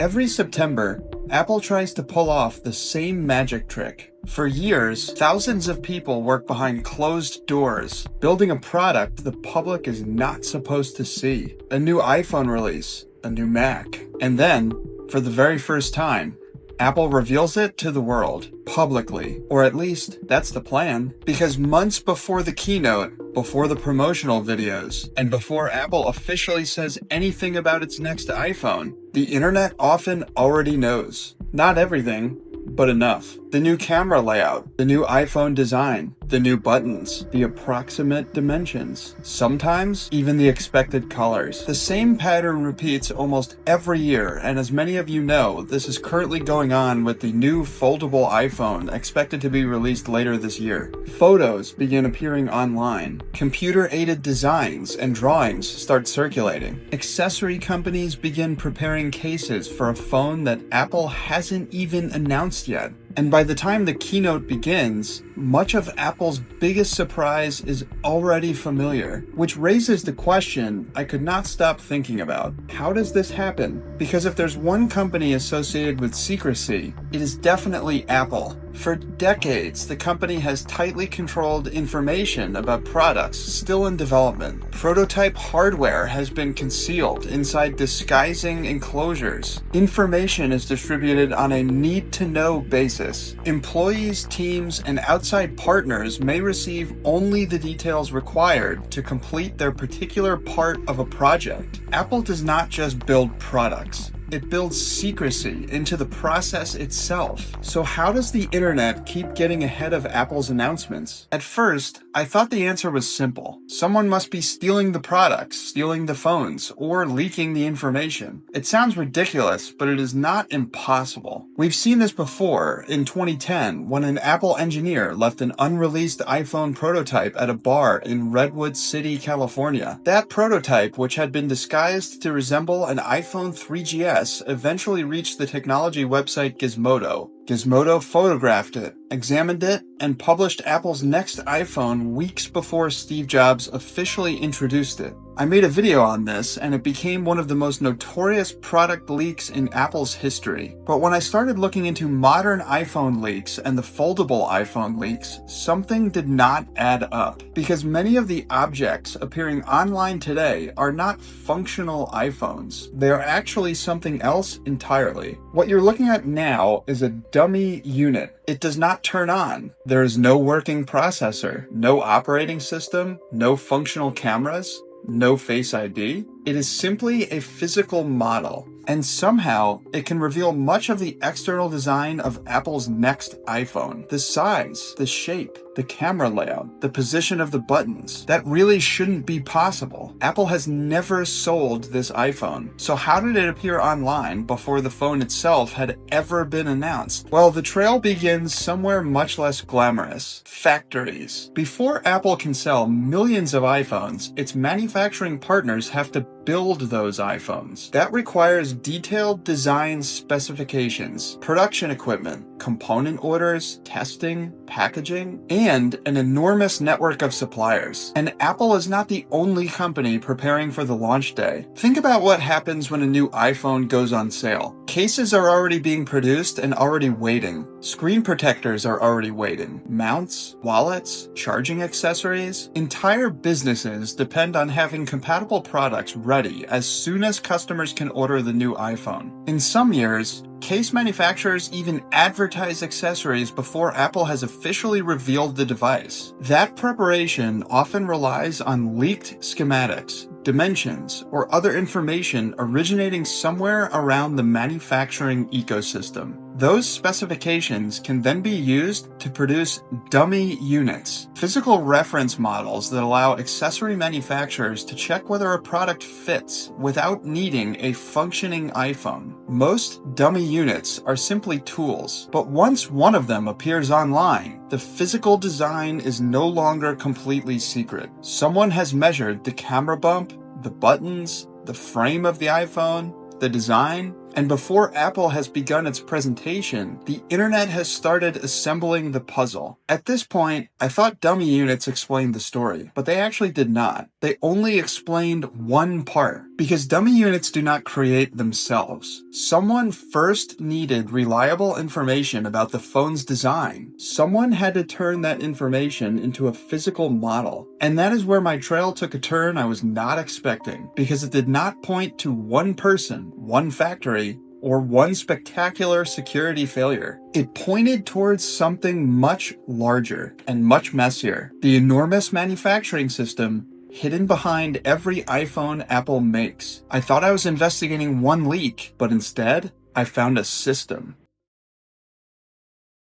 Every September, Apple tries to pull off the same magic trick. For years, thousands of people work behind closed doors, building a product the public is not supposed to see. A new iPhone release, a new Mac. And then, for the very first time, Apple reveals it to the world, publicly. Or at least, that's the plan. Because months before the keynote, before the promotional videos, and before Apple officially says anything about its next iPhone, the internet often already knows. Not everything, but enough. The new camera layout, the new iPhone design, the new buttons, the approximate dimensions, sometimes even the expected colors. The same pattern repeats almost every year, and as many of you know, this is currently going on with the new foldable iPhone expected to be released later this year. Photos begin appearing online. Computer-aided designs and drawings start circulating. Accessory companies begin preparing cases for a phone that Apple hasn't even announced yet. And by the time the keynote begins, much of Apple's biggest surprise is already familiar, which raises the question I could not stop thinking about. How does this happen? Because if there's one company associated with secrecy, it is definitely Apple. For decades, the company has tightly controlled information about products still in development. Prototype hardware has been concealed inside disguising enclosures. Information is distributed on a need-to-know basis. Employees, teams, and outside partners may receive only the details required to complete their particular part of a project. Apple does not just build products. It builds secrecy into the process itself. So how does the internet keep getting ahead of Apple's announcements? At first, I thought the answer was simple. Someone must be stealing the products, stealing the phones, or leaking the information. It sounds ridiculous, but it is not impossible. We've seen this before in 2010 when an Apple engineer left an unreleased iPhone prototype at a bar in Redwood City, California. That prototype, which had been disguised to resemble an iPhone 3GS, eventually reached the technology website Gizmodo. Gizmodo photographed it, examined it, and published Apple's next iPhone weeks before Steve Jobs officially introduced it. I made a video on this, and it became one of the most notorious product leaks in Apple's history. But when I started looking into modern iPhone leaks and the foldable iPhone leaks, something did not add up. Because many of the objects appearing online today are not functional iPhones. They are actually something else entirely. What you're looking at now is a dummy unit. It does not turn on. There is no working processor, no operating system, no functional cameras, no Face ID. It is simply a physical model, and somehow it can reveal much of the external design of Apple's next iPhone. The size, the shape, the camera layout, the position of the buttons. That really shouldn't be possible. Apple has never sold this iPhone. So how did it appear online before the phone itself had ever been announced? Well, the trail begins somewhere much less glamorous. Factories. Before Apple can sell millions of iPhones, its manufacturing partners have to build those iPhones. That requires detailed design specifications, production equipment, component orders, testing, packaging, and an enormous network of suppliers. And Apple is not the only company preparing for the launch day. Think about what happens when a new iPhone goes on sale. Cases are already being produced and already waiting. Screen protectors are already waiting. Mounts, wallets, charging accessories. Entire businesses depend on having compatible products ready as soon as customers can order the new iPhone. In some years, case manufacturers even advertise accessories before Apple has officially revealed the device. That preparation often relies on leaked schematics, dimensions, or other information originating somewhere around the manufacturing ecosystem. Those specifications can then be used to produce dummy units, physical reference models that allow accessory manufacturers to check whether a product fits without needing a functioning iPhone. Most dummy units are simply tools, but once one of them appears online, the physical design is no longer completely secret. Someone has measured the camera bump, the buttons, the frame of the iPhone, the design, and before Apple has begun its presentation, the internet has started assembling the puzzle. At this point, I thought dummy units explained the story, but they actually did not. They only explained one part. Because dummy units do not create themselves. Someone first needed reliable information about the phone's design. Someone had to turn that information into a physical model. And that is where my trail took a turn I was not expecting, because it did not point to one person, one factory, or one spectacular security failure. It pointed towards something much larger and much messier. The enormous manufacturing system hidden behind every iPhone Apple makes. I thought I was investigating one leak, but instead, I found a system.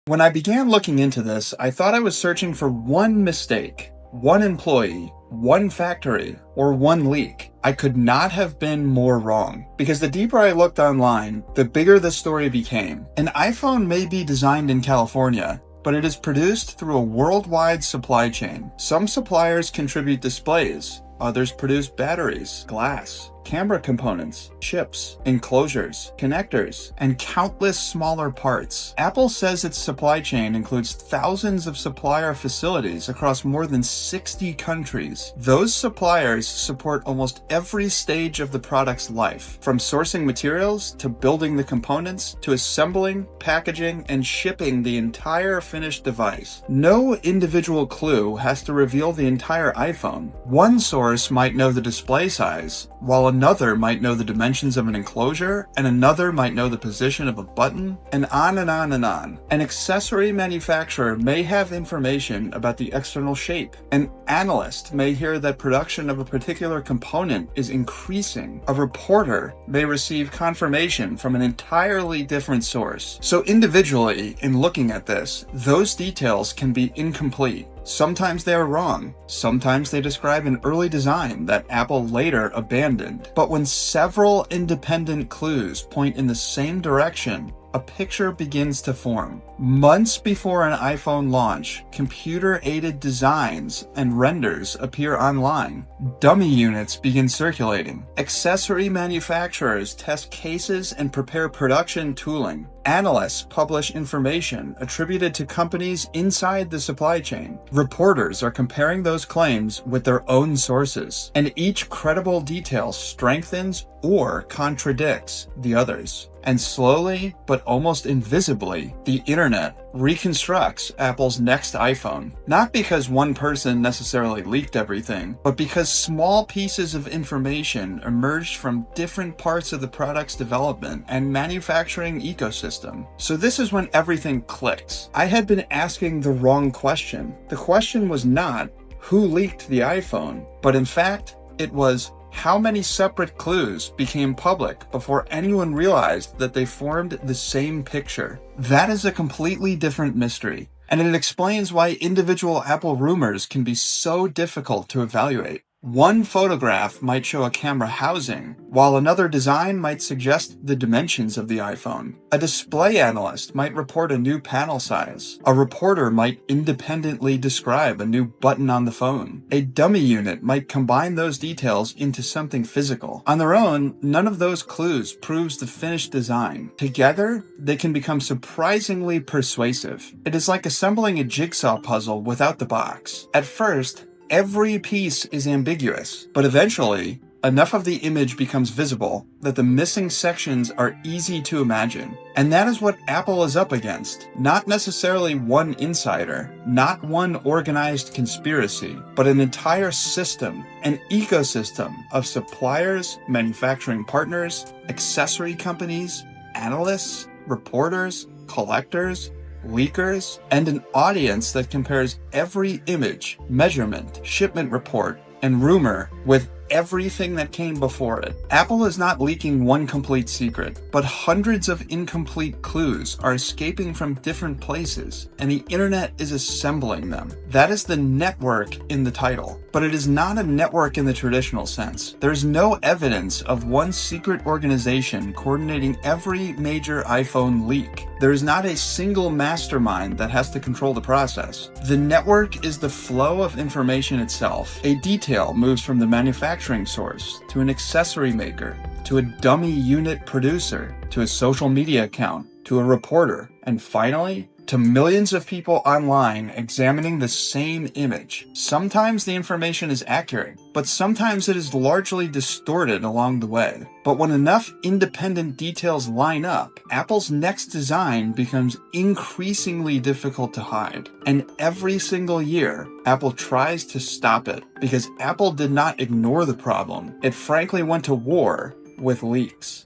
When I began looking into this, I thought I was searching for one mistake, one employee, one factory, or one leak. I could not have been more wrong, because the deeper I looked online, the bigger the story became. An iPhone may be designed in California, but it is produced through a worldwide supply chain. Some suppliers contribute displays, others produce batteries, glass, camera components, chips, enclosures, connectors, and countless smaller parts. Apple says its supply chain includes thousands of supplier facilities across more than 60 countries. Those suppliers support almost every stage of the product's life, from sourcing materials to building the components to assembling, packaging, and shipping the entire finished device. No individual clue has to reveal the entire iPhone. One source might know the display size, while another might know the dimensions of an enclosure, and another might know the position of a button, and on and on and on. An accessory manufacturer may have information about the external shape. An analyst may hear that production of a particular component is increasing. A reporter may receive confirmation from an entirely different source. So individually, in looking at this, those details can be incomplete. Sometimes they are wrong. Sometimes they describe an early design that Apple later abandoned. But when several independent clues point in the same direction, a picture begins to form. Months before an iPhone launch, computer-aided designs and renders appear online. Dummy units begin circulating. Accessory manufacturers test cases and prepare production tooling. Analysts publish information attributed to companies inside the supply chain. Reporters are comparing those claims with their own sources, and each credible detail strengthens or contradicts the others. And slowly, but almost invisibly, the internet reconstructs Apple's next iPhone. Not because one person necessarily leaked everything, but because small pieces of information emerged from different parts of the product's development and manufacturing ecosystem. So this is when everything clicks. I had been asking the wrong question. The question was not, who leaked the iPhone? But in fact, it was, how many separate clues became public before anyone realized that they formed the same picture? That is a completely different mystery, and it explains why individual Apple rumors can be so difficult to evaluate. One photograph might show a camera housing, while another design might suggest the dimensions of the iPhone. A display analyst might report a new panel size. A reporter might independently describe a new button on the phone. A dummy unit might combine those details into something physical. On their own, none of those clues proves the finished design. Together, they can become surprisingly persuasive. It is like assembling a jigsaw puzzle without the box. At first, every piece is ambiguous, but eventually, enough of the image becomes visible that the missing sections are easy to imagine. And that is what Apple is up against. Not necessarily one insider, not one organized conspiracy, but an entire system, an ecosystem of suppliers, manufacturing partners, accessory companies, analysts, reporters, collectors, leakers, and an audience that compares every image, measurement, shipment report, and rumor with everything that came before it. Apple is not leaking one complete secret, but hundreds of incomplete clues are escaping from different places, and the internet is assembling them. That is the network in the title, but it is not a network in the traditional sense. There is no evidence of one secret organization coordinating every major iPhone leak. There is not a single mastermind that has to control the process. The network is the flow of information itself. A detail moves from the manufacturing source to an accessory maker, to a dummy unit producer, to a social media account, to a reporter, and finally, to millions of people online examining the same image. Sometimes the information is accurate, but sometimes it is largely distorted along the way. But when enough independent details line up, Apple's next design becomes increasingly difficult to hide. And every single year, Apple tries to stop it because Apple did not ignore the problem. It frankly went to war with leaks.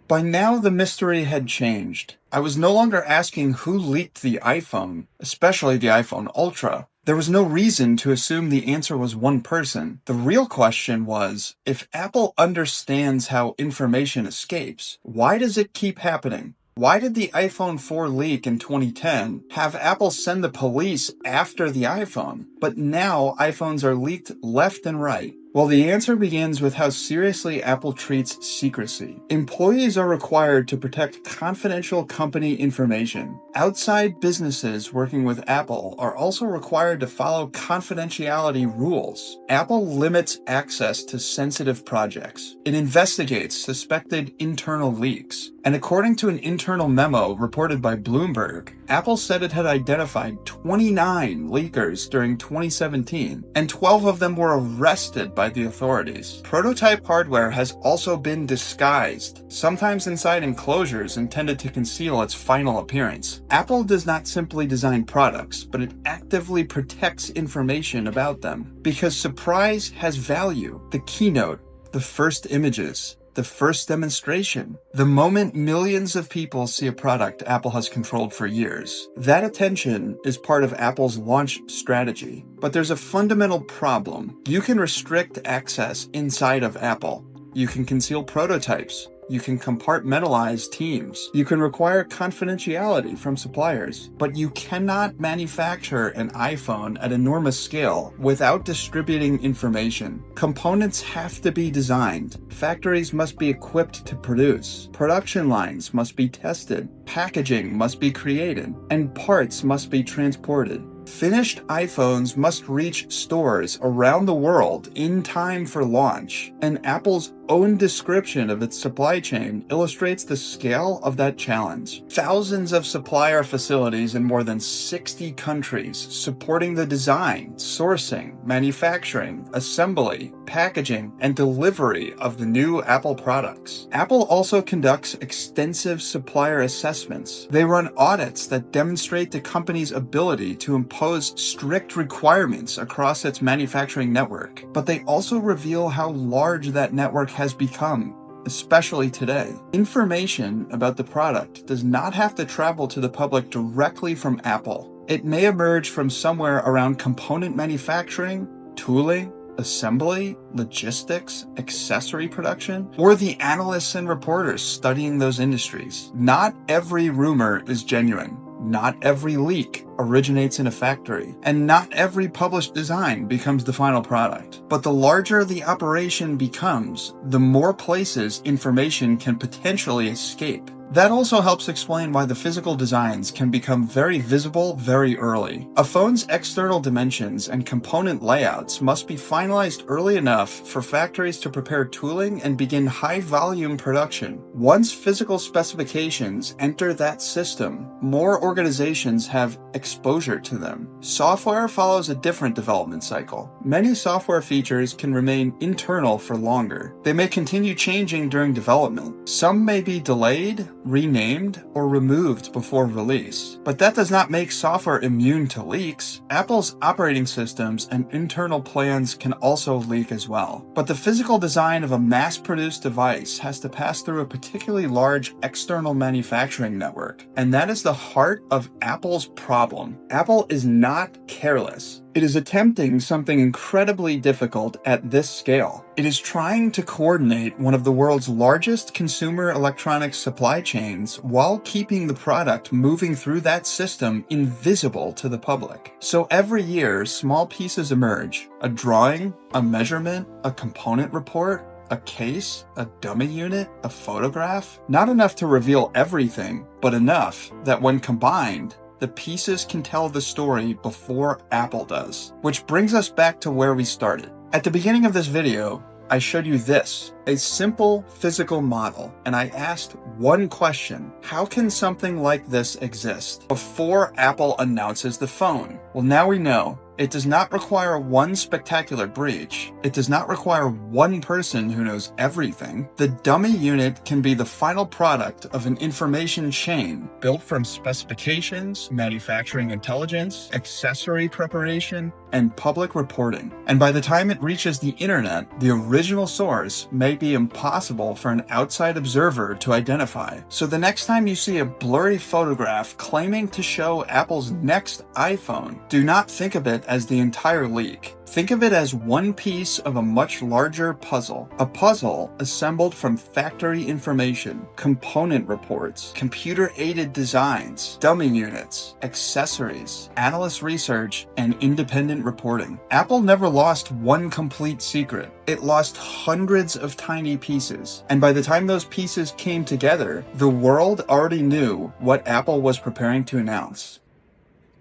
By now, the mystery had changed. I was no longer asking who leaked the iPhone, especially the iPhone Ultra. There was no reason to assume the answer was one person. The real question was, if Apple understands how information escapes, why does it keep happening? Why did the iPhone 4 leak in 2010 have Apple send the police after the iPhone, but now iPhones are leaked left and right? Well, the answer begins with how seriously Apple treats secrecy. Employees are required to protect confidential company information. Outside businesses working with Apple are also required to follow confidentiality rules. Apple limits access to sensitive projects. It investigates suspected internal leaks. And according to an internal memo reported by Bloomberg, Apple said it had identified 29 leakers during 2017, and 12 of them were arrested by the authorities. Prototype hardware has also been disguised, sometimes inside enclosures intended to conceal its final appearance. Apple does not simply design products, but it actively protects information about them. Because surprise has value. The keynote, the first images, the first demonstration, the moment millions of people see a product Apple has controlled for years. That attention is part of Apple's launch strategy. But there's a fundamental problem. You can restrict access inside of Apple. You can conceal prototypes. You can compartmentalize teams. You can require confidentiality from suppliers. But you cannot manufacture an iPhone at enormous scale without distributing information. Components have to be designed. Factories must be equipped to produce. Production lines must be tested. Packaging must be created. And parts must be transported. Finished iPhones must reach stores around the world in time for launch, and Apple's own description of its supply chain illustrates the scale of that challenge. Thousands of supplier facilities in more than 60 countries supporting the design, sourcing, manufacturing, assembly, packaging, and delivery of the new Apple products. Apple also conducts extensive supplier assessments. They run audits that demonstrate the company's ability to impose strict requirements across its manufacturing network, but they also reveal how large that network has become, especially today. Information about the product does not have to travel to the public directly from Apple. It may emerge from somewhere around component manufacturing, tooling, assembly, logistics, accessory production, or the analysts and reporters studying those industries. Not every rumor is genuine. Not every leak originates in a factory, and not every published design becomes the final product. But the larger the operation becomes, the more places information can potentially escape. That also helps explain why the physical designs can become very visible very early. A phone's external dimensions and component layouts must be finalized early enough for factories to prepare tooling and begin high-volume production. Once physical specifications enter that system, more organizations have exposure to them. Software follows a different development cycle. Many software features can remain internal for longer. They may continue changing during development. Some may be delayed, renamed, or removed before release. But that does not make software immune to leaks. Apple's operating systems and internal plans can also leak as well. But the physical design of a mass-produced device has to pass through a particularly large external manufacturing network. And that is the heart of Apple's problem. Apple is not careless. It is attempting something incredibly difficult at this scale. It is trying to coordinate one of the world's largest consumer electronics supply chains while keeping the product moving through that system invisible to the public. So every year, small pieces emerge: a drawing, a measurement, a component report, a case, a dummy unit, a photograph. Not enough to reveal everything, but enough that when combined, the pieces can tell the story before Apple does. Which brings us back to where we started. At the beginning of this video, I showed you this, a simple physical model, and I asked one question: how can something like this exist before Apple announces the phone? Well, now we know. It does not require one spectacular breach. It does not require one person who knows everything. The dummy unit can be the final product of an information chain built from specifications, manufacturing intelligence, accessory preparation, and public reporting. And by the time it reaches the internet, the original source may be impossible for an outside observer to identify. So the next time you see a blurry photograph claiming to show Apple's next iPhone, do not think of it as the entire leak. Think of it as one piece of a much larger puzzle. A puzzle assembled from factory information, component reports, computer-aided designs, dummy units, accessories, analyst research, and independent reporting. Apple never lost one complete secret. It lost hundreds of tiny pieces. And by the time those pieces came together, the world already knew what Apple was preparing to announce.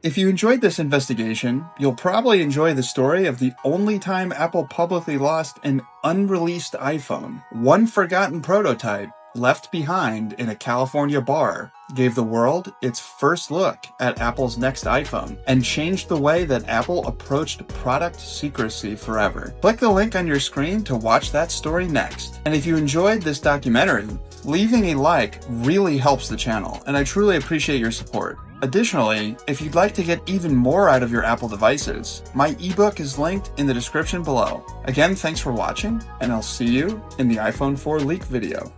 If you enjoyed this investigation, you'll probably enjoy the story of the only time Apple publicly lost an unreleased iPhone. One forgotten prototype, left behind in a California bar, gave the world its first look at Apple's next iPhone and changed the way that Apple approached product secrecy forever. Click the link on your screen to watch that story next. And if you enjoyed this documentary, leaving a like really helps the channel, and I truly appreciate your support. Additionally, if you'd like to get even more out of your Apple devices, my ebook is linked in the description below. Again, thanks for watching, and I'll see you in the iPhone 4 leak video.